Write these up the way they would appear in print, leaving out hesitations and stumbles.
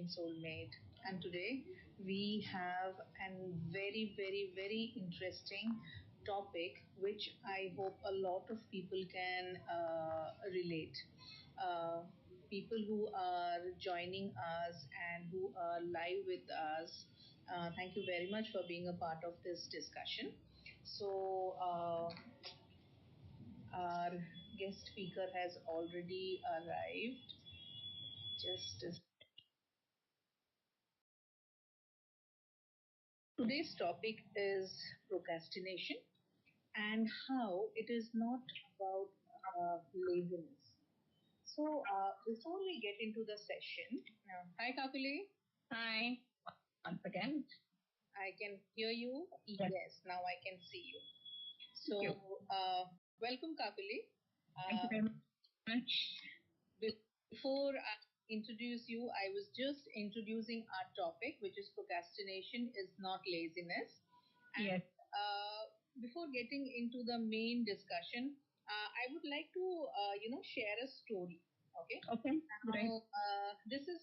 Soulmate, and today we have a very interesting topic which I hope a lot of people can relate. Uh, People who are joining us and who are live with us, thank you very much for being a part of this discussion. Our guest speaker has already arrived. Just a Today's topic is procrastination and how it is not about laziness. Before we get into the session, hi Kakoli. Hi, once again. I can hear you. Yes, now I can see you. Thank you. Welcome Kakoli. Thank you very much. Before I introduce you, I was just introducing our topic, which is procrastination is not laziness. And Yes. Before getting into the main discussion, I would like to, share a story. Okay. Okay, great. This is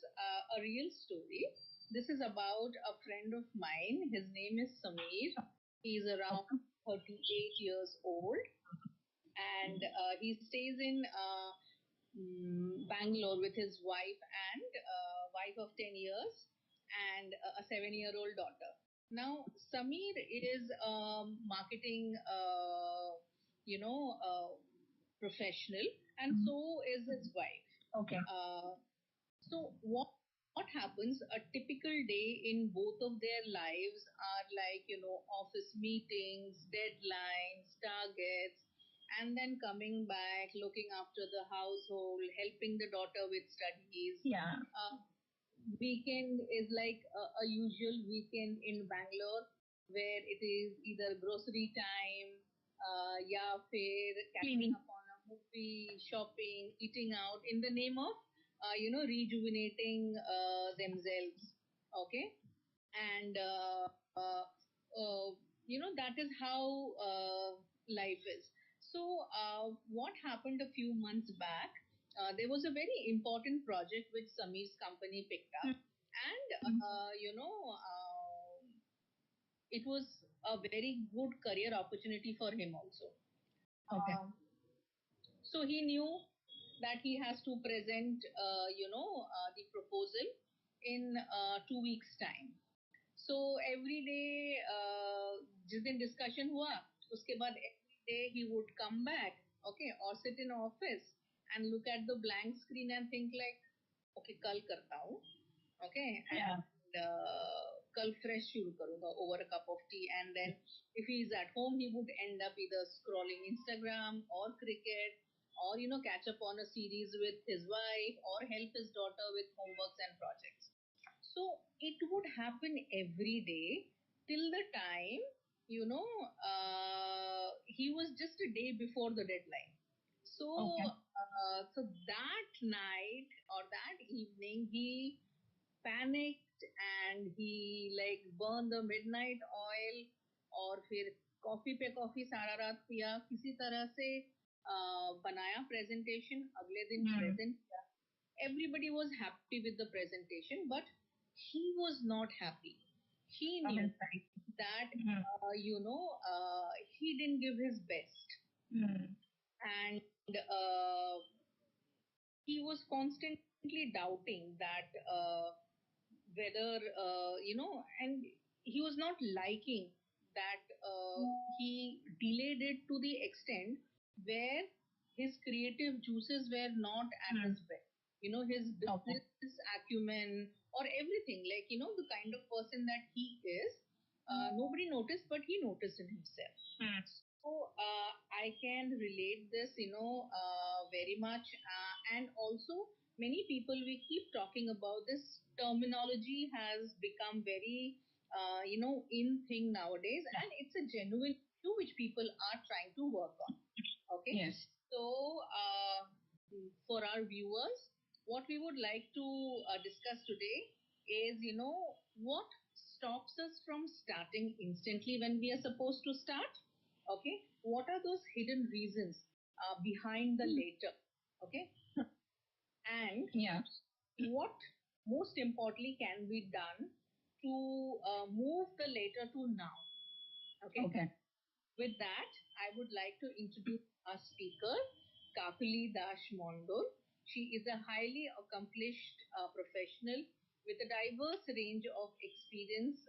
a real story. This is about a friend of mine. His name is Sameer. He's around 38 years old, and he stays in Bangalore with his wife and wife of 10 years and a 7-year-old daughter. Now, Sameer is marketing, professional, and so is his wife. Okay. So what happens? A typical day in both of their lives are like office meetings, deadlines, targets, and then coming back, looking after the household, helping the daughter with studies. Yeah. Weekend is like a usual weekend in Bangalore, where it is either grocery time, yeah, fair, catching up on a movie, shopping, eating out in the name of, rejuvenating themselves. Okay. And, that is how life is. What happened a few months back? There was a very important project which Sameer's company picked up, and it was a very good career opportunity for him also. Okay. So he knew that he has to present, the proposal in 2 weeks' time. So every day, जिस दिन discussion हुआ, उसके बाद every day he would come back, okay, or sit in office and look at the blank screen and think like, okay, कल करता हूँ, okay, Yeah. and कल fresh शुरू करूँगा over a cup of tea, and then if he is at home, he would end up either scrolling Instagram or cricket, or catch up on a series with his wife, or help his daughter with homeworks and projects. So it would happen every day till the time, he was just a day before the deadline. So, Okay. so that night or that evening, he panicked and he like burned the midnight oil, और फिर coffee पे coffee सारा रात पिया, किसी तरह से बनाया presentation, अगले दिन present किया. Everybody was happy with the presentation, but he was not happy. He knew that he didn't give his best, and he was constantly doubting that whether and he was not liking that he delayed it to the extent where his creative juices were not at his best. His business acumen or everything, like the kind of person that he is, nobody noticed, but he noticed in himself. So I can relate this, very much, and also many people, we keep talking about this terminology has become very, in thing nowadays, and it's a genuine issue which people are trying to work on. Okay. Yes. So for our viewers, what we would like to discuss today is, what stops us from starting instantly when we are supposed to start. Okay, what are those hidden reasons behind the later? Okay, and Yeah. what most importantly can be done to move the later to now. Okay. With that, I would like to introduce our speaker, Kakoli Dash Mondol. She is a highly accomplished professional with a diverse range of experience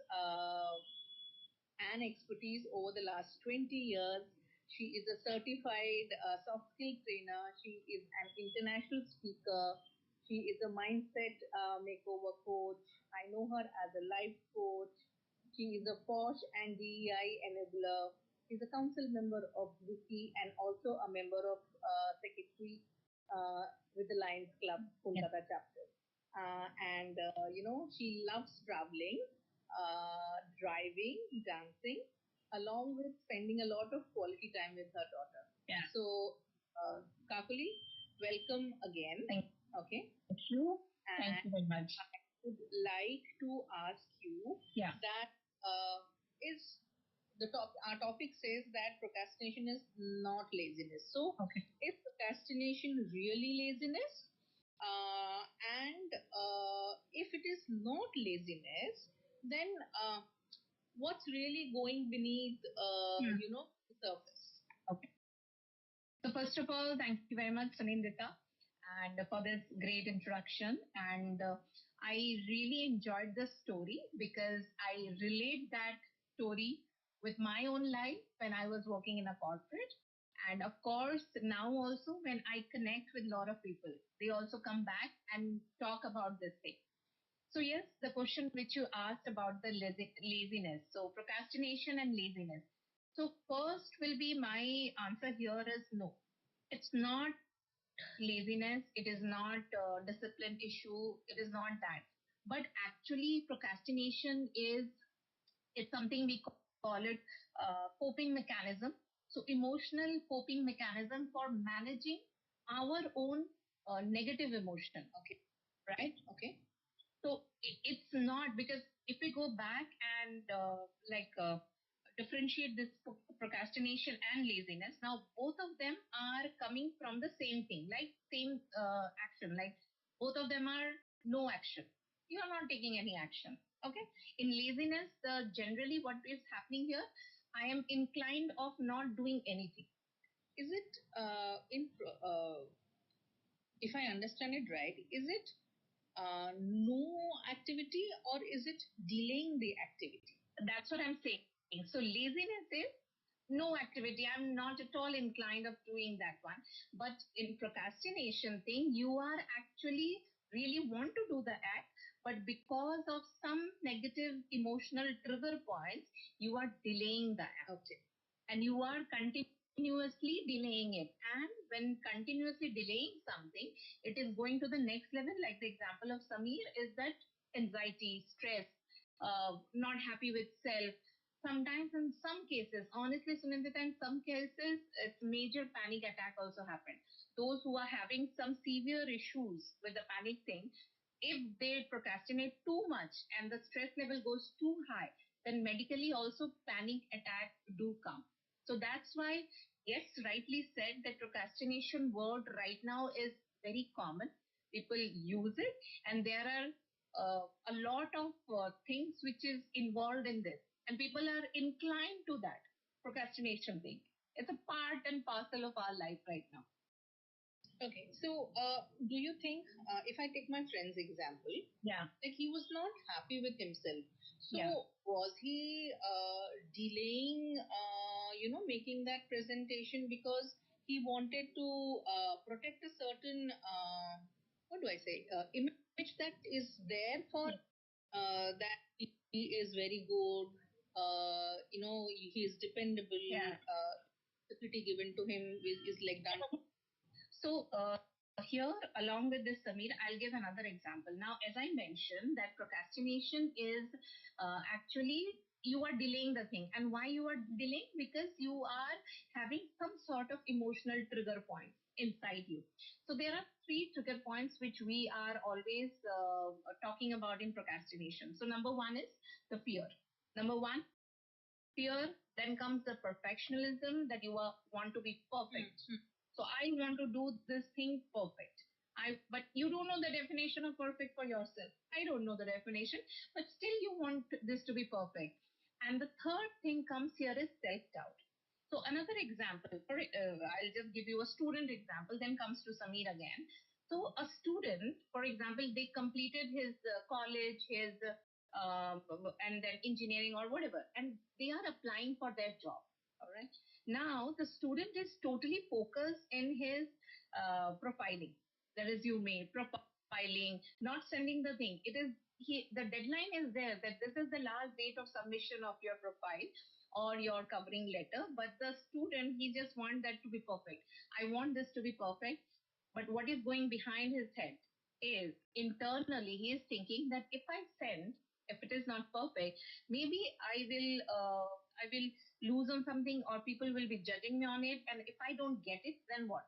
and expertise over the last 20 years. She is a certified soft skill trainer. She is an international speaker. She is a mindset makeover coach. I know her as a life coach. She is a POSH and DEI enabler. She's a council member of Wiki and also a member of secretary with the Lions Club Kolkata chapter. She loves traveling, driving, dancing, along with spending a lot of quality time with her daughter. Yeah. So, Kakuli, welcome again. Okay. Thank you. Thank you very much. I would like to ask you that is our topic says that procrastination is not laziness. So, is procrastination really laziness? And if it is not laziness, then what's really going beneath, the surface? Okay. So first of all, thank you very much, Sunindita, and for this great introduction. And I really enjoyed this story because I relate that story with my own life when I was working in a corporate. And of course, now also when I connect with a lot of people, they also come back and talk about this thing. So yes, the question which you asked about the laziness. So procrastination and laziness. So first will be my answer here is no. It's not laziness. It is not a discipline issue. It is not that. But actually procrastination is it's something we call it coping mechanism. So emotional coping mechanism for managing our own negative emotion. Okay. Right? Okay. So it's not because if we go back and differentiate this procrastination and laziness, now both of them are coming from the same thing, like same action, like both of them are no action. You are not taking any action. Okay. In laziness, generally what is happening here, I am inclined of not doing anything. Is it if I understand it right, is it no activity or is it delaying the activity? That's what I'm saying. So laziness is no activity. I'm not at all inclined of doing that one. But in procrastination thing, you are actually really want to do the act, but because of some negative emotional trigger points, you are delaying the act. Okay. And you are continuously delaying it. And when continuously delaying something, it is going to the next level. Like the example of Samir is that anxiety, stress, not happy with self. Sometimes in some cases, honestly, Sunindita, in some cases, it's major panic attack also happened. Those who are having some severe issues with the panic thing, if they procrastinate too much and the stress level goes too high, then medically also panic attack do come. So that's why, yes, rightly said that procrastination word right now is very common. People use it, and there are a lot of things which is involved in this, and people are inclined to that procrastination thing. It's a part and parcel of our life right now. Okay, so do you think if I take my friend's example, like he was not happy with himself, so was he delaying, making that presentation because he wanted to protect a certain, what do I say, image that is there for that he is very good, he is dependable, security given to him is like done. So here, along with this, Samir, I'll give another example. Now, as I mentioned, that procrastination is actually you are delaying the thing. And why you are delaying? Because you are having some sort of emotional trigger points inside you. So there are three trigger points which we are always talking about in procrastination. So number one is the fear. Number one, fear. Then comes the perfectionism that you want to be perfect. So I want to do this thing perfect. But you don't know the definition of perfect for yourself. I don't know the definition, but still you want this to be perfect. And the third thing comes here is self doubt. So another example, I'll just give you a student example, then comes to Samir again. So a student, for example, they completed his college, his and then engineering or whatever, and they are applying for their job. All right. Now the student is totally focused in his profiling, the resume, profiling, not sending the thing. It is the deadline is there that this is the last date of submission of your profile or your covering letter, but the student, he just want that to be perfect. I want this to be perfect. But what is going behind his head is internally he is thinking that if I send, if it is not perfect, maybe I will lose on something, or people will be judging me on it. And if I don't get it, then what?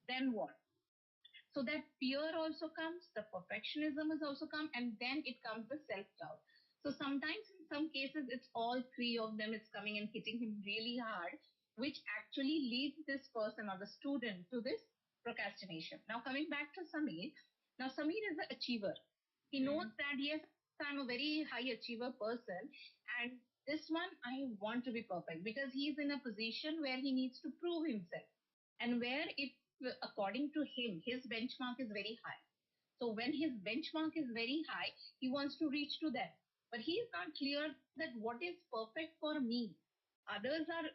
Then what? So that fear also comes, the perfectionism is also come, and then it comes the self-doubt. So sometimes in some cases it's all three of them, it's coming and hitting him really hard, which actually leads this person or the student to this procrastination. Now coming back to Samir, now Samir is an achiever. He knows that yes, I'm a very high achiever person, and this one I want to be perfect because he's in a position where he needs to prove himself, and where it, according to him, his benchmark is very high. So when his benchmark is very high, he wants to reach to that. But he is not clear that what is perfect for me. Others are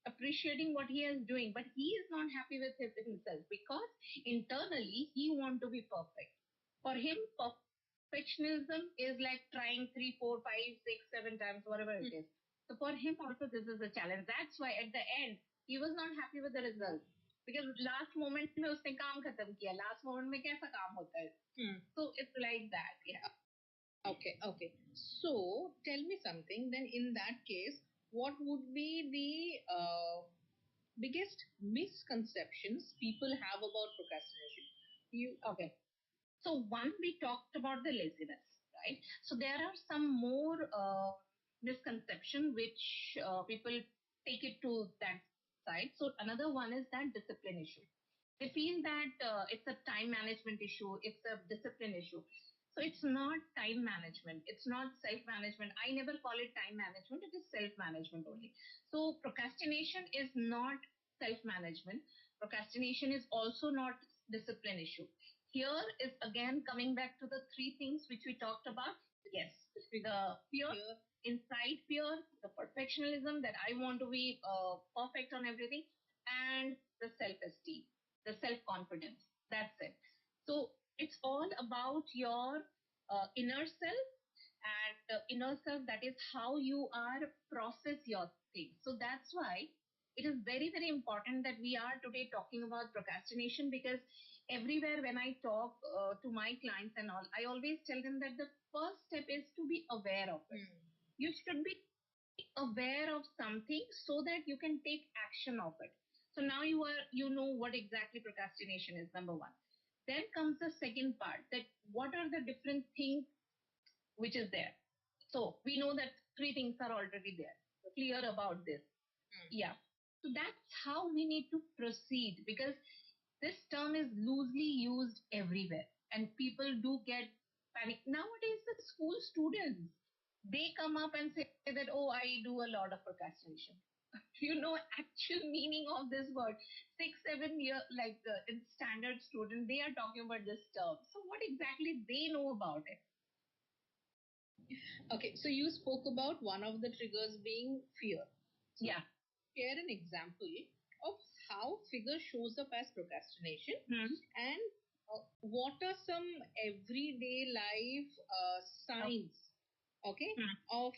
appreciating what he is doing, but he is not happy with himself because internally he want to be perfect. For him, perfectionism is like trying 3, 4, 5, 6, 7 times, whatever it is. So for him also this is a challenge. That's why at the end he was not happy with the result. Because last moment में उसने काम खत्म किया, last moment में कैसा काम होता है? So it's like that, yeah. Okay, okay. So tell me something. Then, in that case, what would be the biggest misconceptions people have about procrastination? You okay? So one, we talked about the laziness, right? So there are some more misconception which people take it to that side. So another one is that discipline issue. They feel that it's a time management issue, it's a discipline issue. So it's not time management, it's not self management. I never call it time management, it is self management only. So procrastination is not self management. Procrastination is also not discipline issue. Here is again coming back to the three things which we talked about. Yes, the fear, inside fear, the perfectionism that I want to be perfect on everything, and the self esteem, the self confidence. That's it. So it's all about your inner self, and inner self, that is how you are process your things. So that's why it is very very important that we are today talking about procrastination, because everywhere when I talk to my clients and all, I always tell them that the first step is to be aware of it. You should be aware of something so that you can take action of it. So now you know what exactly procrastination is, number one. Then comes the second part, that what are the different things which is there. So we know that three things are already there. Clear about this. Yeah. So that's how we need to proceed, because this term is loosely used everywhere and people do get panic. Nowadays, the school students, they come up and say that, oh, I do a lot of procrastination. You know, actual meaning of this word. 6, 7 year, like in standard student, they are talking about this term. So what exactly they know about it? Okay, so you spoke about one of the triggers being fear. So Yeah. share an example of how fear shows up as procrastination, and what are some everyday life signs, okay, of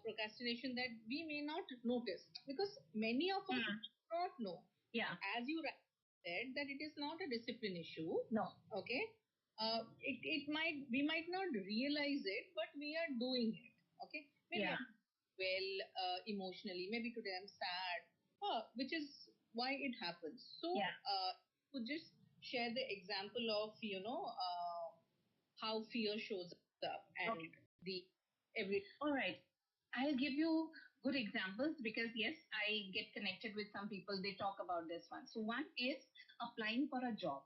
procrastination that we may not notice, because many of us do not know. Yeah. As you said, that it is not a discipline issue. No. Okay. It might, we might not realize it, but we are doing it. Okay. Maybe Yeah. well, emotionally, maybe today I'm sad, which is why it happens. So Yeah. could just share the example of, how fear shows up and the every. All right. I'll give you good examples, because yes, I get connected with some people, they talk about this one. So one is applying for a job.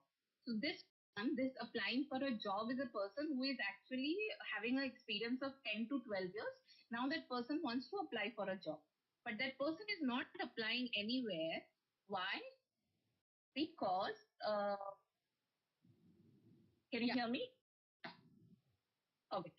So this this applying for a job is a person who is actually having an experience of 10 to 12 years. Now that person wants to apply for a job, but that person is not applying anywhere. Why? Because, can you hear me? Okay.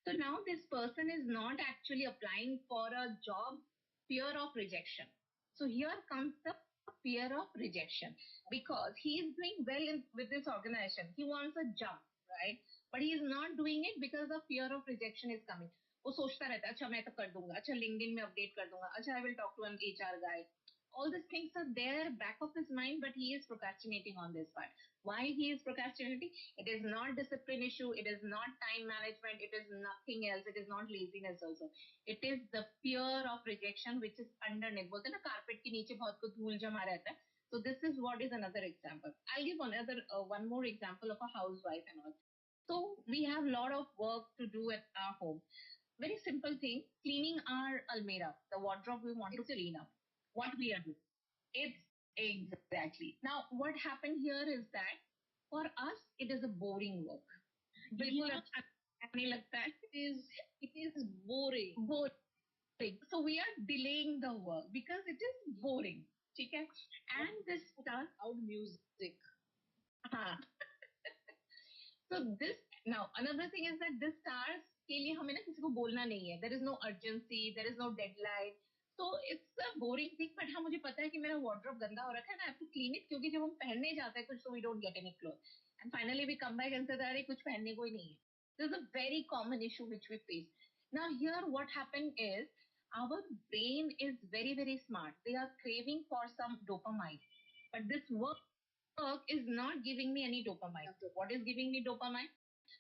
So now this person is not actually applying for a job, fear of rejection. So here comes the fear of rejection because he is doing well with this organization. He wants a jump, right? But he is not doing it because the fear of rejection is coming. वो सोचता रहता है अच्छा मैं तो कर दूंगा अच्छा लिंक्डइन में अपडेट कर दूंगा अच्छा I will talk to an HR guy. All these things are there back of his mind, but he is procrastinating on this part. Why he is procrastinating? It is not discipline issue. It is not time management. It is nothing else. It is not laziness also. It is the fear of rejection which is underneath. बोलते हैं ना carpet के नीचे बहुत कुछ धूल जमा रहता है. So this is what is another example. I'll give one more example of a housewife and all. So we have a lot of work to do at our home. Very simple thing, cleaning our almirah, the wardrobe we want to clean up. What we are doing. It's exactly. Now, what happened here is that for us, it is a boring work. बिल्कुल अच्छा नहीं लगता है. It is boring. So we are delaying the work because it is boring. ठीक है? And this stuff. Loud music. हाँ. So this now another thing is that this stars के लिए हमें ना किसी को बोलना नहीं है. There is no urgency, there is no deadline. So it's a boring thing. But हाँ मुझे पता है कि मेरा wardrobe गंदा हो रखा है. I have to clean it क्योंकि जब हम पहनने जाते हैं कुछ so we don't get any clothes. And finally we come back and say अरे कुछ पहनने को ही नहीं है. This is a very common issue which we face. Now here what happened is our brain is very smart. They are craving for some dopamine. But this work is not giving me any dopamine. So what is giving me dopamine?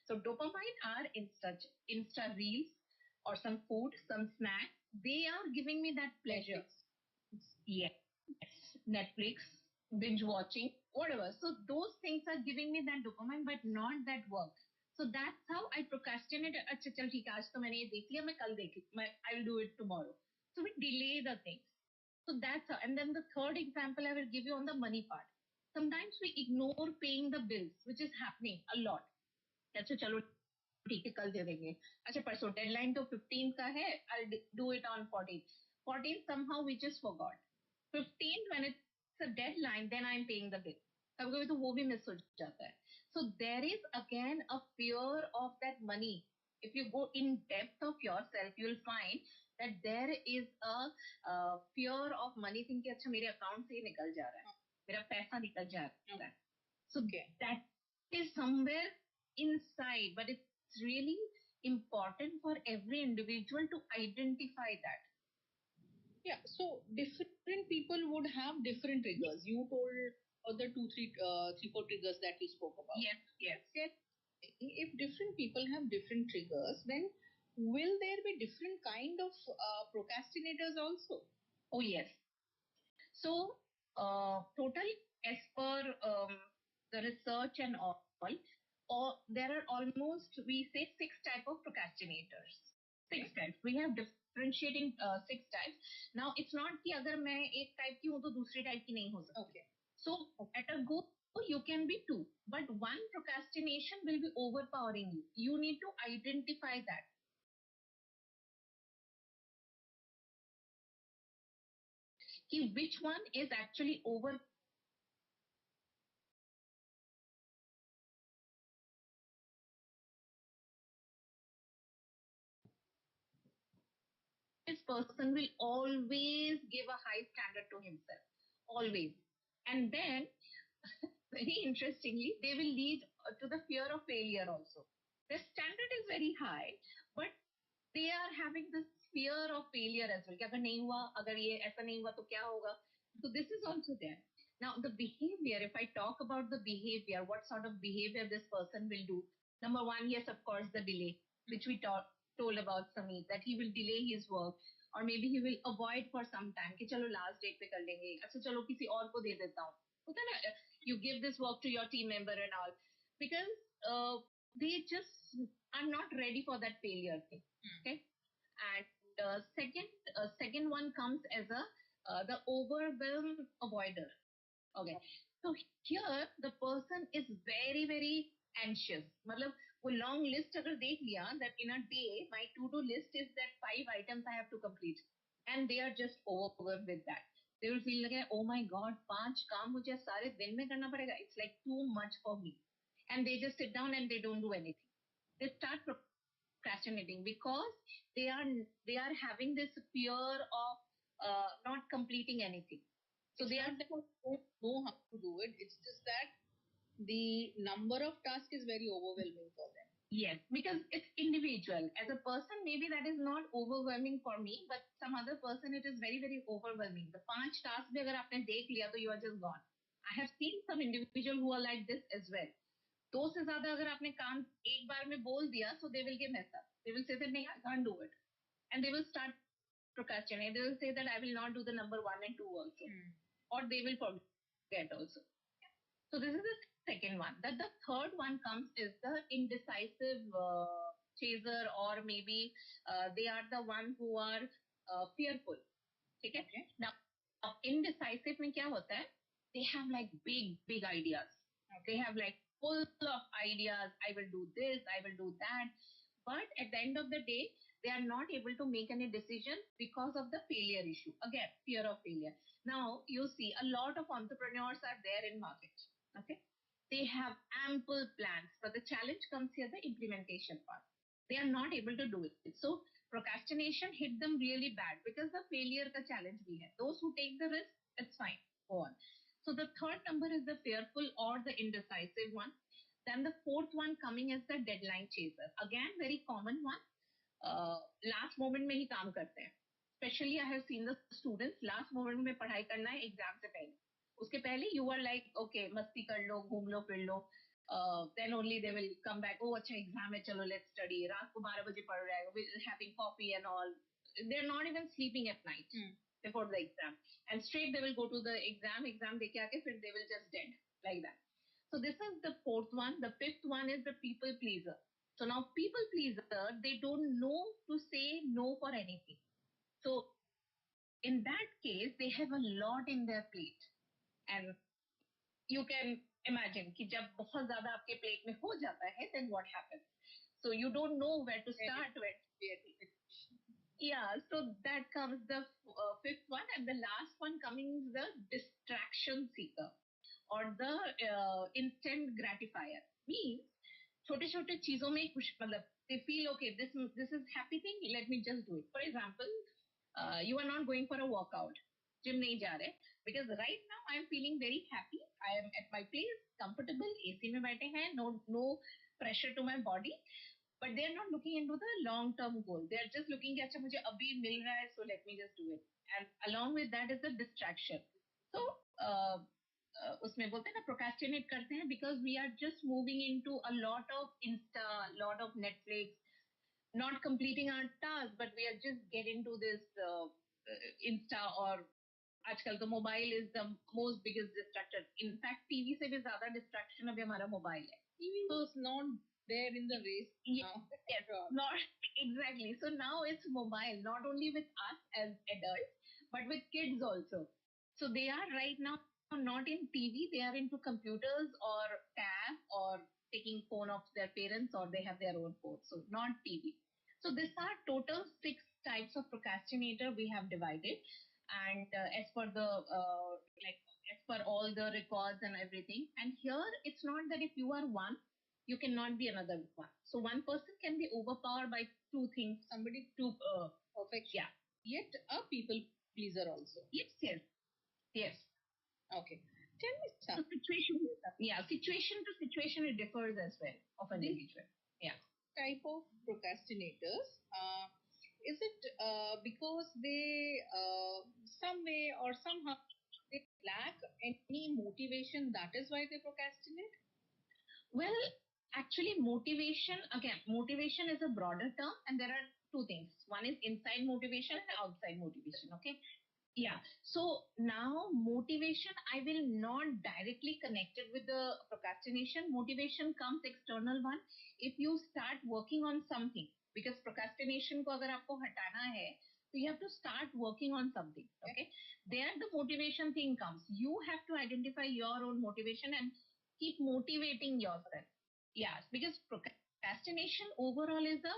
So dopamine are Insta reels or some food, some snack. They are giving me that pleasure. Yes. Netflix, binge watching, whatever. So those things are giving me that dopamine, but not that work. So that's how I procrastinate. अच्छा चल ठीक है आज तो मैंने ये देख लिया मैं कल I will do it tomorrow. So we delay the things. So that's how. And then the third example I will give you on the money part. Sometimes we ignore paying the bills, which is happening a lot. अच्छा चलो ठीक है कल दे देंगे अच्छा परसों deadline तो 15 का है I'll do it on 14 somehow we just forgot 15 when it's a deadline then I'm paying the bill कभी कभी तो वो भी मिस हो जाता है so there is again a fear of that money if you go in depth of yourself you will find that there is a fear of money thing कि अच्छा मेरे अकाउंट से ही निकल जा रहा है मेरा पैसा निकल जा रहा है so that is somewhere inside, but it's really important for every individual to identify that. Yeah, so different people would have different triggers. You told other three, four triggers that you spoke about. Yes. If different people have different triggers, then will there be different kind of procrastinators also? Oh yes. So total as per the research and all, or there are almost we say 6 type of procrastinators. 6 types. We have differentiating 6 types. Now it's not कि अगर मैं एक type की हूँ तो दूसरी type की नहीं हो सकती. Okay. So at a go you can be 2, but one procrastination will be overpowering you. You need to identify that. कि which one is actually over this person will always give a high standard to himself. Always. And then, very interestingly, they will lead to the fear of failure also. Their standard is very high, but they are having this fear of failure as well. कि अगर नहीं हुआ, अगर ये ऐसा नहीं हुआ तो क्या होगा? So this is also there. Now the behavior, if I talk about the behavior, what sort of behavior this person will do? Number one, yes, of course, the delay, which we told about Sameer, that he will delay his work or maybe he will avoid for some time कि चलो last date पे कर लेंगे अच्छा चलो किसी और को दे देता हूँ होता है ना you give this work to your team member and all because they just are not ready for that failure thing. Okay. And second one comes as a the overwhelm avoider. Okay. So here the person is very very anxious. मतलब वो long list अगर देख लिया that in a day my to do list is that 5 items I have to complete, and they are just overwhelmed with that. They will feel like oh my god 5 काम मुझे सारे दिन में करना पड़ेगा. It's like too much for me, and they just sit down and they don't do anything. They start procrastinating because they are they are having this fear of not completing anything. So It's they are not that they don't know how to do it. It's just that the number of tasks is very overwhelming for them. yes, because it's individual. As a person, maybe that is not overwhelming for me, but some other person it is very very overwhelming. The 5 tasks भी अगर आपने देख लिया तो you are just gone. I have seen some individual who are like this as well. दो से ज्यादा अगर आपने काम एक बार में बोल दिया, so they will get messed up. They will say that नहीं, I can't do it, and they will start procrastinate. They will say that I will not do the number 1 and 2 also, or they will forget also. So this is the second one. That the third one comes is the indecisive chaser, or maybe they are the one who are fearful. Okay? Now, indecisive में क्या होता है? They have like big ideas. Okay. They have like full of ideas. I will do this. I will do that. But at the end of the day, they are not able to make any decision because of the failure issue. Again, fear of failure. Now you see a lot of entrepreneurs are there in market. Okay. They have ample plans, but the challenge comes here, the implementation part. They are not able to do it. So procrastination hit them really bad because the failure ka challenge bhi hai. Those who take the risk, it's fine. Go on. So the third number is the fearful or the indecisive one. Then the fourth one coming is the deadline chaser. Again, very common one. Last moment में ही काम करते हैं. Especially I have seen the students last moment में पढ़ाई करना है exam से पहले. उसके पहले you are like okay मस्ती कर लो घूम लो फिर लो. Then only they will come back. Oh अच्छा exam है चलो let's study. रात को 12 बजे पढ़ रहे हैं having coffee and all. They're not even sleeping at night before the exam. And straight they will go to the exam देके आके फिर they will just dead like that. So this is the fourth one. The fifth one is the people pleaser. So now people pleaser, they don't know to say no for anything. So in that case, they have a lot in their plate. And you can imagine कि जब बहुत ज़्यादा आपके plate में हो जाता है, then what happens? So you don't know where to start with. Yeah, so that comes the fifth one, and the last one coming is the distraction seeker or the instant gratifier. Means छोटे छोटे चीजों में खुश मतलब they feel okay this is happy thing, let me just do it. For example, you are not going for a workout, gym नहीं जा रहे because right now I am feeling very happy. I am at my place, comfortable, AC में बैठे हैं, no pressure to my body. But they are not looking into the long term goal. They are just looking at अच्छा मुझे अभी मिल रहा है so let me just do it. And along with that is the distraction. So उसमें बोलते हैं ना procrastinate करते हैं because we are just moving into a lot of Insta, lot of Netflix, not completing our task, but we are just get into this Insta or आजकल तो mobile is the most biggest distractor. In fact TV से भी ज्यादा distraction अभी हमारा mobile है. TV was not there in the race now. Yes, not exactly. So now it's mobile, not only with us as adults, but with kids also. So they are right now not in TV, they are into computers or tab or taking phone of their parents or they have their own phone. So not TV. So these are total 6 types of procrastinator we have divided. And as per the like as per all the records and everything. And here it's not that if you are one, you cannot be another one. So one person can be overpowered by two things. Somebody Two perfect. Yeah. Yet a people pleaser also. Yes. Okay. Tell me So something. situation to situation it differs as well of an individual. Yeah. Type of procrastinators. Is it because they some way or somehow they lack any motivation, that is why they procrastinate? Well, actually, motivation is a broader term, and there are two things. One is inside motivation and outside motivation. Okay. Yeah. So now motivation, I will not directly connect it with the procrastination. Motivation comes external one. If you start working on something, because procrastination को अगर आपको हटाना है, So you have to start working on something. Okay. There the motivation thing comes. You have to identify your own motivation and keep motivating yourself. Yes, because procrastination overall is a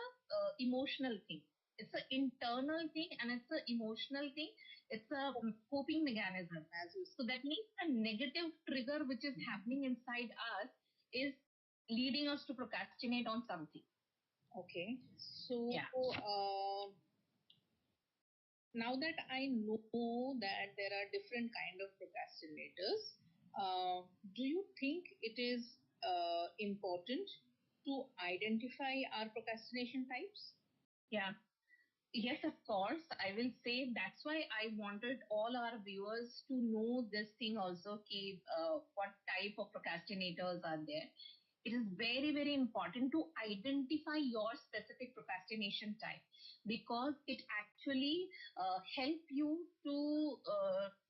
emotional thing. It's an internal thing and it's an emotional thing. It's a coping mechanism. So that means a negative trigger which is happening inside us is leading us to procrastinate on something. Okay. So, yeah. Now that I know that there are different kind of procrastinators, do you think it is important to identify our procrastination types? Yeah. Yes, of course. I will say that's why I wanted all our viewers to know this thing also, what type of procrastinators are there. It is very, very important to identify your specific procrastination type because it actually help you to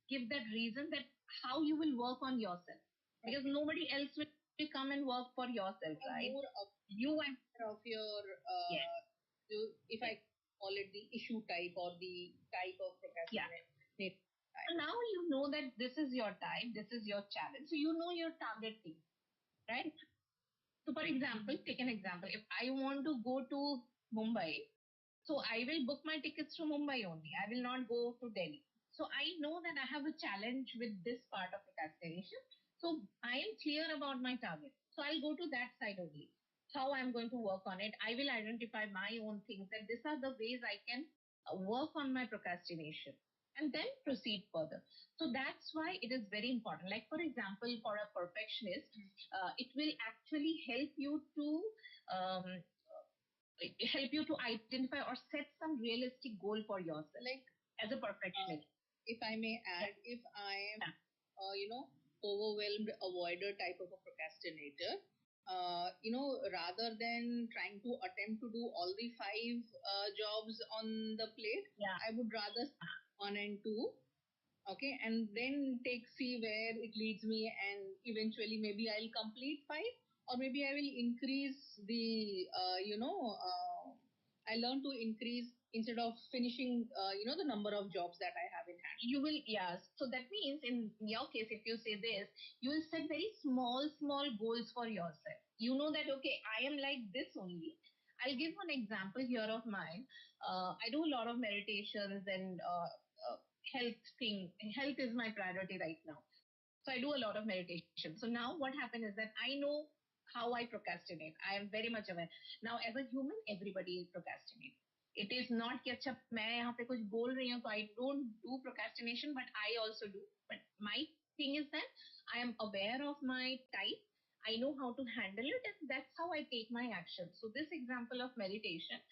give that reason that how you will work on yourself because nobody else will come and work for yourself, right? More You and of your yes. If I call it the issue type or the type of procrastination. Yeah. And now you know that this is your type, this is your challenge. So you know your target thing, right? So for example, take an example. If I want to go to Mumbai, so I will book my tickets to Mumbai only. I will not go to Delhi. So I know that I have a challenge with this part of procrastination. So I am clear about my target. So I'll go to that side only. How I'm going to work on it. I will identify my own things that these are the ways I can work on my procrastination and then proceed further. So that's why it is very important. Like for example, for a perfectionist, it will actually help you to um, identify or set some realistic goal for yourself. Like as a perfectionist. If I may add, if I am, overwhelmed avoider type of a procrastinator, rather than trying to attempt to do all the five jobs on the plate, I would rather one and two. Okay, and then see where it leads me, and eventually maybe I'll complete five, or maybe I will increase the, I learn to increase instead of finishing, the number of jobs that I have in hand. You will, yes. So that means in your case, if you say this, you will set very small, small goals for yourself. You know that, okay, I am like this only. I'll give one example here of mine. I do a lot of meditations and health thing. Health is my priority right now. So I do a lot of meditation. So now what happened is that I know how I procrastinate. I am very much aware. Now as a human, everybody procrastinates. It is not कि अच्छा मैं यहाँ पे कुछ बोल रही हूँ तो I don't do procrastination, but I also do. But my thing is that I am aware of my type. I know how to handle it, and that's how I take my action. So this example of meditation,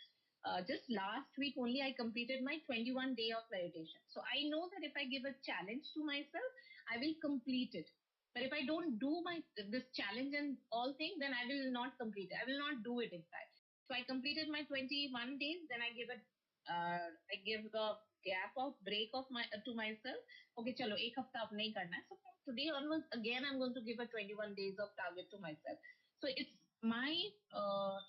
just last week only I completed my 21 day of meditation. So I know that if I give a challenge to myself, I will complete it. But if I don't do this challenge and all things, then I will not complete it. I will not do it in fact. So I completed my 21 days. Then I give the gap of break of my to myself. Okay, chalo, ek hafta ab nahi karna hai. So from today onwards, again I'm going to give a 21 days of target to myself. So it's my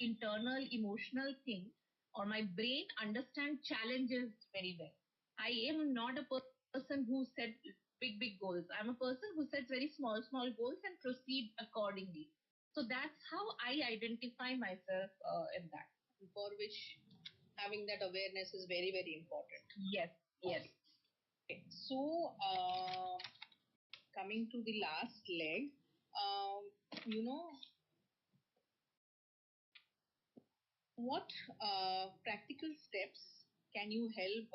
internal emotional thing, or my brain understand challenges very well. I am not a person who set big goals. I'm a person who sets very small goals and proceed accordingly. So that's how I identify myself in that. For which having that awareness is very, very important. Yes, yes. Okay. So, coming to the last leg, you know, what practical steps can you help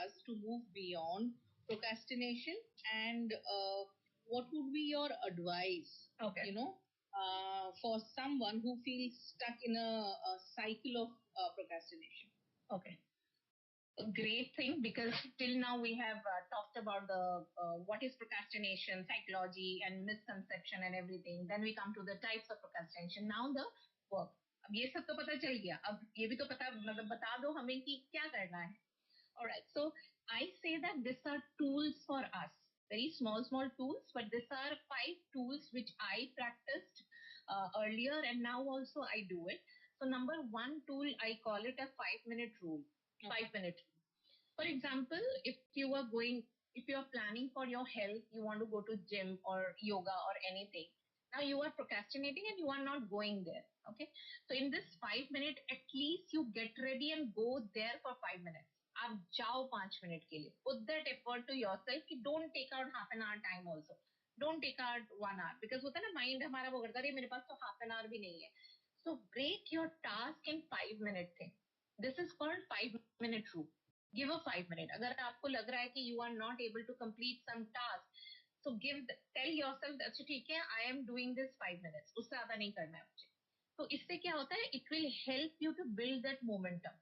us to move beyond procrastination, and what would be your advice, Okay. for someone who feels stuck in a cycle of procrastination? Okay. A great thing, because till now we have talked about the what is procrastination, psychology and misconception and everything. Then we come to the types of procrastination. Now the work. अब ये सब तो पता चल गया. अब ये भी तो पता मतलब बता दो हमें कि क्या करना है. All right. So I say that these are tools for us. Very small tools, but these are 5 tools which I practiced earlier, and now also I do it. So number one tool, I call it a 5-minute rule. Okay. 5 minute. For example, if you are planning for your health, you want to go to gym or yoga or anything. Now you are procrastinating and you are not going there. Okay. So in this 5 minute, at least you get ready and go there for 5 minutes. आप जाओ 5 minute के लिए. Put that effort to yourself कि don't take out half an hour time also. Don't take out 1 hour because होता है ना mind हमारा वो करता है मेरे पास तो half an hour भी नहीं है. So break your task in 5 minute thing. This is called 5 minute rule. Give a 5 minute. अगर आपको लग रहा है कि you are not able to complete some task, so tell yourself अच्छा ठीक है I am doing this 5 minutes. उससे ज्यादा नहीं करना है मुझे. तो इससे क्या होता है? It will help you to build that momentum.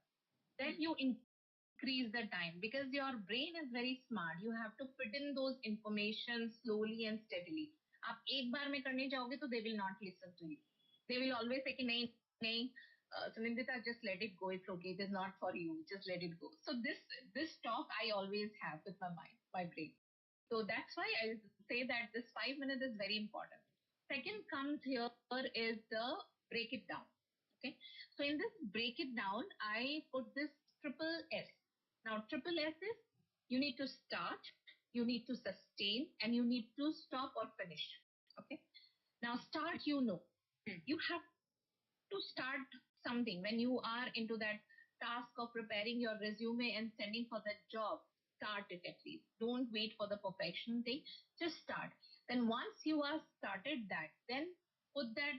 Then you increase the time because your brain is very smart. You have to fit in those information slowly and steadily. आप एक बार में करने जाओगे तो they will not listen to you. They will always say कि नहीं नहीं so Nindita, just let it go. It's okay. It is not for you. Just let it go. So this talk I always have with my mind, my brain. So that's why I say that this 5 minutes is very important. Second comes here is the break it down. Okay. So in this break it down, I put this triple S. Now triple S is you need to start, you need to sustain, and you need to stop or finish. Okay. Now start, you have to start something when you are into that task of preparing your resume and sending for that job. Start it at least. Don't wait for the perfection thing. Just start. Then once you are started that, then put that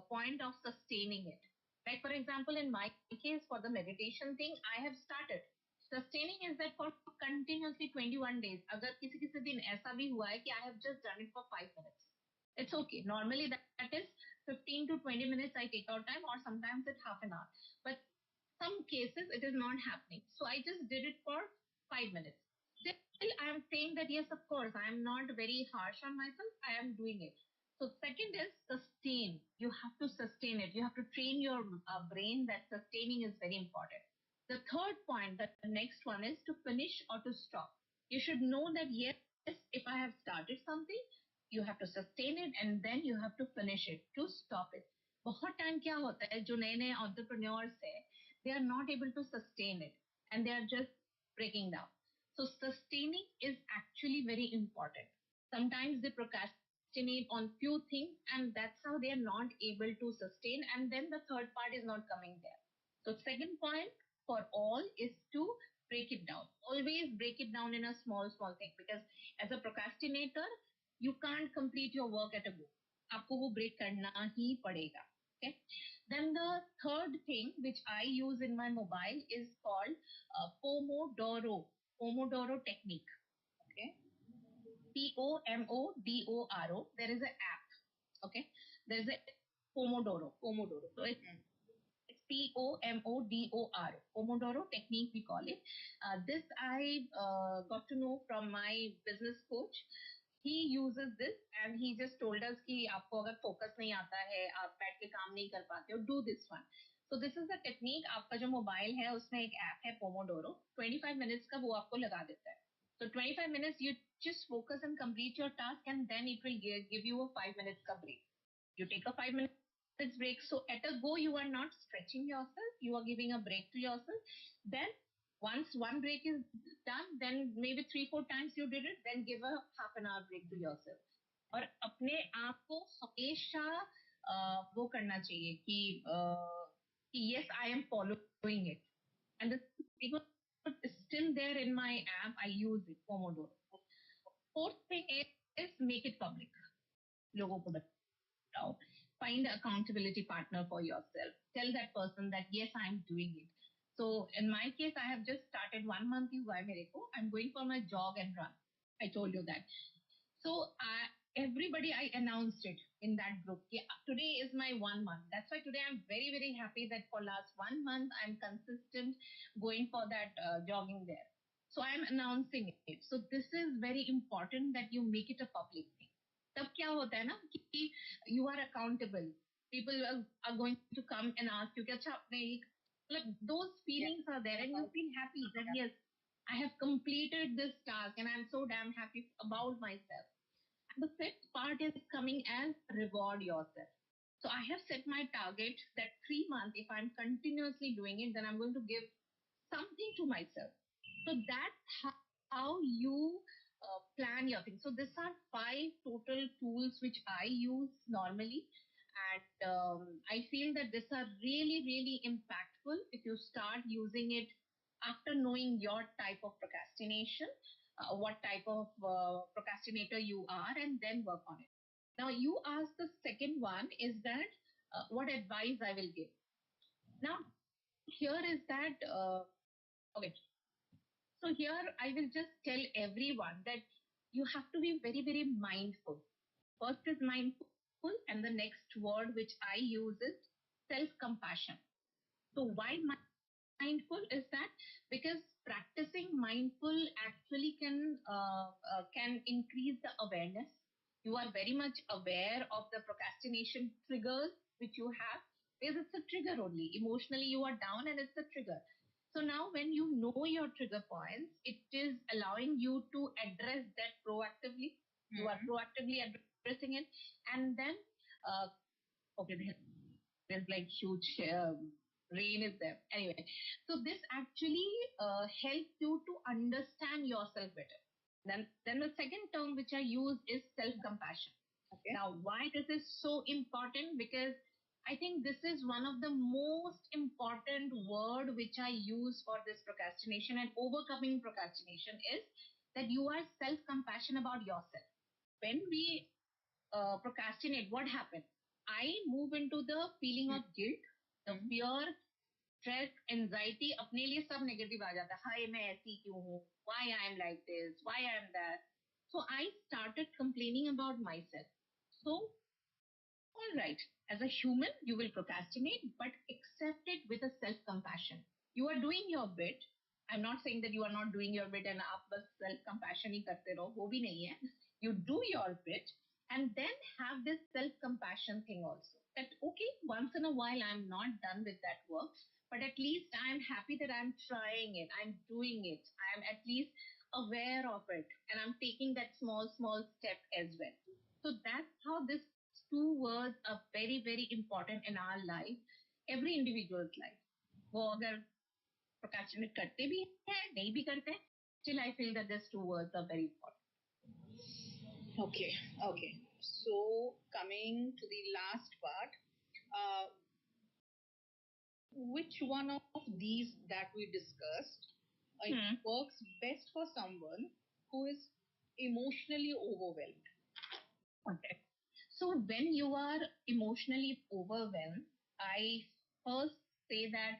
point of sustaining it. Like for example, in my case for the meditation thing, I have started. Sustaining is that for continuously 21 days. अगर किसी किसी दिन ऐसा भी हुआ है कि I have just done it for 5 minutes. It's okay. Normally that is 15 to 20 minutes I take out time or sometimes it's half an hour. But some cases it is not happening. So I just did it for 5 minutes. Still I am saying that yes, of course, I am not very harsh on myself. I am doing it. So second is sustain. You have to sustain it. You have to train your brain that sustaining is very important. The third point, the next one is to finish or to stop. You should know that yes, if I have started something, you have to sustain it and then you have to finish it to stop it. बहुत time क्या होता है जो नए नए entrepreneurs है, they are not able to sustain it and they are just breaking down. So sustaining is actually very important. Sometimes they procrastinate on few things and that's how they are not able to sustain and then the third part is not coming there. So second point for all is to break it down. Always break it down in a small thing because as a procrastinator, you can't complete your work at a go. आपको वो break करना ही पड़ेगा. Okay. Then the third thing which I use in my mobile is called Pomodoro technique. Okay. Pomodoro. There is an app. Okay. There is a Pomodoro. So it's Pomodoro. Pomodoro technique we call it. This I got to know from my business coach. He uses this and he just told us कि आपको अगर focus नहीं आता है, आप बैठ के काम नहीं कर पाते हो, do this one. So this is the technique. आपका जो मोबाइल है उसमें एक ऐप है Pomodoro. 25 minutes का वो आपको लगा देता है. So 25 minutes you just focus and complete your task and then it will give you a 5 minutes का break. You take a 5 minutes break. So at a go you are not stretching yourself. You are giving a break to yourself. Then once one break is done, then maybe 3-4 times you did it, then give a half an hour break to yourself. और अपने आप को हमेशा वो करना चाहिए कि yes, I am following it. And the is still there in my app. I use it, Pomodoro. Fourth thing is make it public. लोगों को बताओ. Find an accountability partner for yourself. Tell that person that yes, I am doing it. So in my case, I have just started 1 month. I'm going for my jog and run. I told you that. So everybody, I announced it in that group. Yeah, today is my 1 month. That's why today I'm very, very happy that for last 1 month, I'm consistent going for that jogging there. So I'm announcing it. So this is very important that you make it a public thing. तब क्या होता है ना कि you are accountable. People are going to come and ask you कि अच्छा आपने like those feelings are there and you feel happy that yes, I have completed this task and I'm so damn happy about myself. And the fifth part is coming as reward yourself. So I have set my target that 3 months, if I'm continuously doing it, then I'm going to give something to myself. So that's how you plan your things. So these are 5 total tools which I use normally. And I feel that these are really, really impactful if you start using it after knowing your type of procrastination, what type of procrastinator you are, and then work on it. Now, you asked the second one is that what advice I will give. Now, here is that, okay, so here I will just tell everyone that you have to be very, very mindful. First is mindful, and the next word which I use is self-compassion. So why mindful is that because practicing mindful actually can increase the awareness. You are very much aware of the procrastination triggers which you have, because it's a trigger only. Emotionally you are down and it's a trigger. So now when you know your trigger points, it is allowing you to address that proactively. You are proactively addressing it. And then okay, there's like huge rain is there. Anyway, so this actually helps you to understand yourself better. Then the second term which I use is self-compassion. Okay. Now, why this is so important? Because I think this is one of the most important word which I use for this procrastination and overcoming procrastination is that you are self-compassion about yourself. When we procrastinate, what happens? I move into the feeling of guilt, the fear, stress, anxiety. अपने लिए सब negative आ जाता है. हाय मैं ऐसी क्यों हूँ? Why I am like this? Why I am that? So I started complaining about myself. So all right, as a human, you will procrastinate, but accept it with a self-compassion. You are doing your bit. I'm not saying that you are not doing your bit and आप बस self-compassion ही करते रहो, वो भी नहीं है. You do your bit and then have this self-compassion thing also. That, okay, once in a while I'm not done with that work, but at least I'm happy that I'm trying it, I'm doing it, I'm at least aware of it, and I'm taking that small, small step as well. So that's how this 2 words are very, very important in our life, every individual's life. वो अगर procrastinate करते भी हैं, नहीं भी करते हैं, still I feel that these 2 words are very important. Okay, okay. So coming to the last part, which one of these that we discussed works best for someone who is emotionally overwhelmed? Okay. So when you are emotionally overwhelmed, I first say that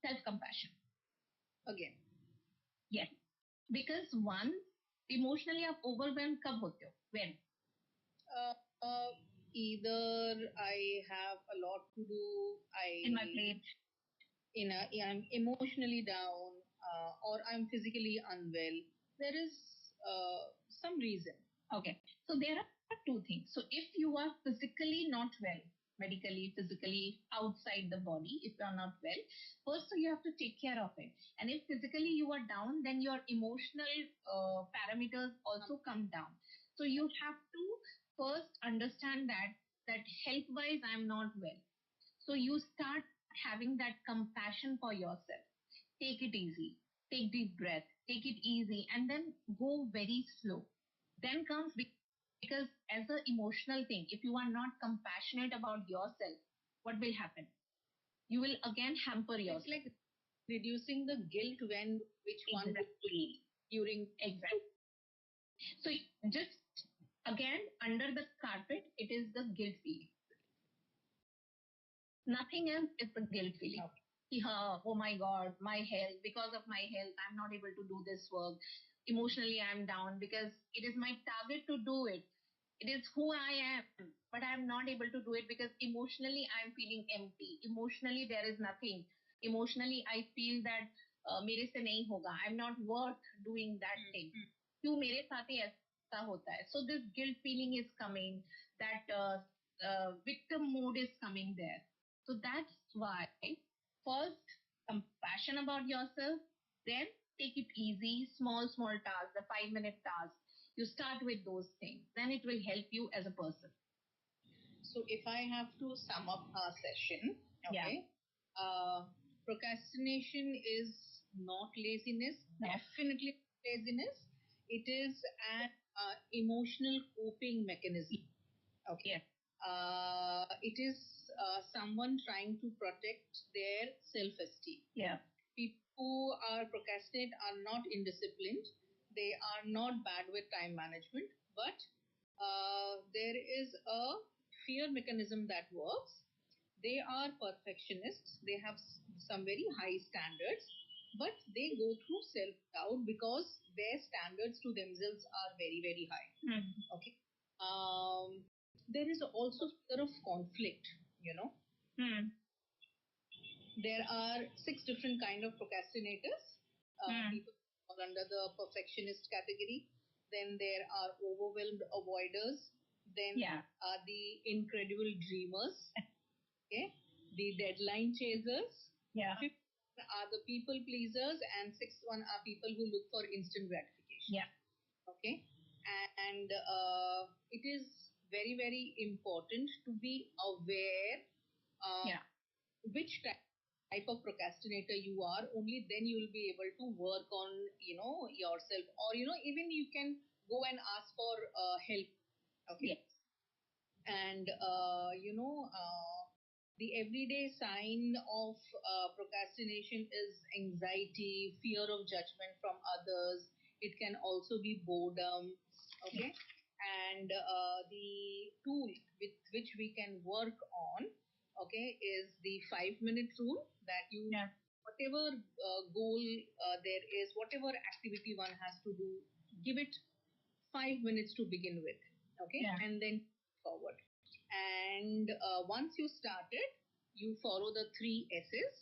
self-compassion. Again. Yes. Because once emotionally आप overwhelmed कब होते हो? When? Either I have a lot to do, In my plate. I'm emotionally down, or I'm physically unwell. There is some reason. Okay. So there are 2 things. So if you are physically not well, medically, physically, outside the body, if you are not well, first you have to take care of it. And if physically you are down, then your emotional parameters also come down. So you have to first understand that health-wise I am not well. So you start having that compassion for yourself. Take it easy. Take deep breath. Take it easy and then go very slow. Then comes, because as an emotional thing, if you are not compassionate about yourself, what will happen? You will again hamper yourself. It's like reducing the guilt when which one would feel during Exactly. So just again under the carpet, it is the guilt feeling. Nothing else is the guilt feeling. Okay. Oh my God, my health, because of my health, I'm not able to do this work. Emotionally, I'm down because it is my target to do it. It is who I am, but I'm not able to do it because emotionally I'm feeling empty. Emotionally, there is nothing. Emotionally, I feel that मेरे से नहीं होगा. I'm not worth doing that thing. क्यों मेरे साथ ही ऐसा होता है? So this guilt feeling is coming. That victim mode is coming there. So that's why first compassion about yourself, then take it easy, small, small tasks, the 5-minute task. You start with those things. Then it will help you as a person. So if I have to sum up our session, okay, procrastination is not laziness, definitely laziness. It is an emotional coping mechanism. Okay. Yes. It is someone trying to protect their self-esteem. Yeah. People who are procrastinate are not indisciplined. They are not bad with time management, but there is a fear mechanism that works. They are perfectionists. They have some very high standards, but they go through self doubt because their standards to themselves are very, very high. Okay. Um, there is also fear of conflict, you know. There are 6 different kind of procrastinators. People fall under the perfectionist category. Then there are overwhelmed avoiders. Then are the incredible dreamers. Okay, the deadline chasers. Fifth are the people pleasers, and sixth one are people who look for instant gratification. Okay, and it is very, very important to be aware which type of procrastinator you are. Only then you will be able to work on yourself, or even you can go and ask for help. Okay. And the everyday sign of procrastination is anxiety, fear of judgment from others. It can also be boredom. Okay. And the tool with which we can work on, okay, is the 5-minute rule, that you whatever goal there is, whatever activity one has to do, give it 5 minutes to begin with. Okay. And then forward. And once you started, you follow the 3 S's,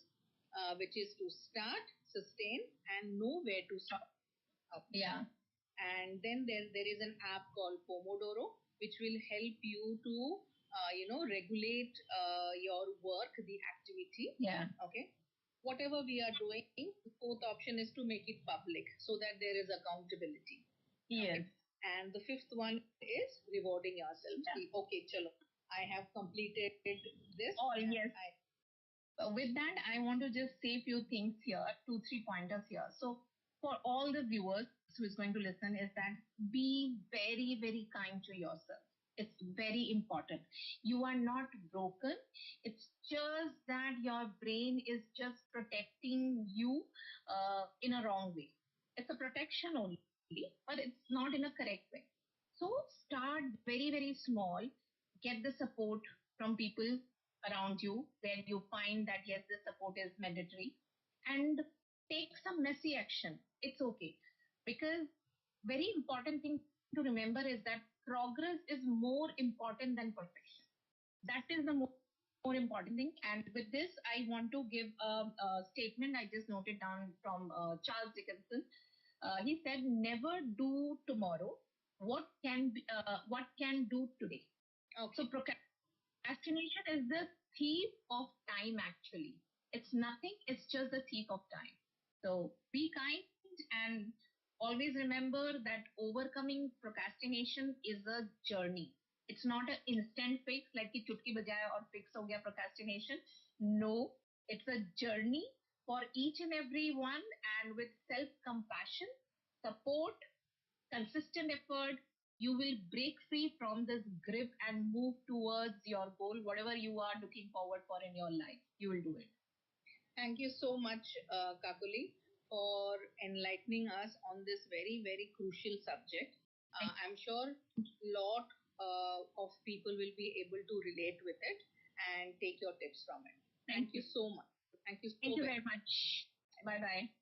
which is to start, sustain, and know where to stop. Okay. And then there is an app called Pomodoro, which will help you to regulate your work, the activity. Okay. Whatever we are doing, the fourth option is to make it public so that there is accountability. Okay. And the fifth one is rewarding yourself. Okay, chalo, I have completed this. With that, I want to just say a few things here, 2, 3 pointers here. So for all the viewers who is going to listen, is that be very, very kind to yourself. It's very important. You are not broken. It's just that your brain is just protecting you in a wrong way. It's a protection only, but it's not in a correct way. So start very, very small. Get the support from people around you where you find that yes, this support is mandatory, and take some messy action. It's okay, because very important thing to remember is that progress is more important than perfection. That is the more important thing. And with this, I want to give a statement I just noted down from Charles Dickinson. He said, "Never do tomorrow what can do today." Okay. So procrastination is the thief of time, actually. It's nothing, it's just the thief of time. So be kind, and always remember that overcoming procrastination is a journey. It's not an instant fix like ki chutki bajaya or fix ho gaya procrastination. No, it's a journey for each and every one, and with self compassion, support, consistent effort, you will break free from this grip and move towards your goal, whatever you are looking forward for in your life. You will do it. Thank you so much, Kakoli, for enlightening us on this very, very crucial subject. I'm sure a lot of people will be able to relate with it and take your tips from it. Thank you so much. Thank you so Thank you very much. Bye bye.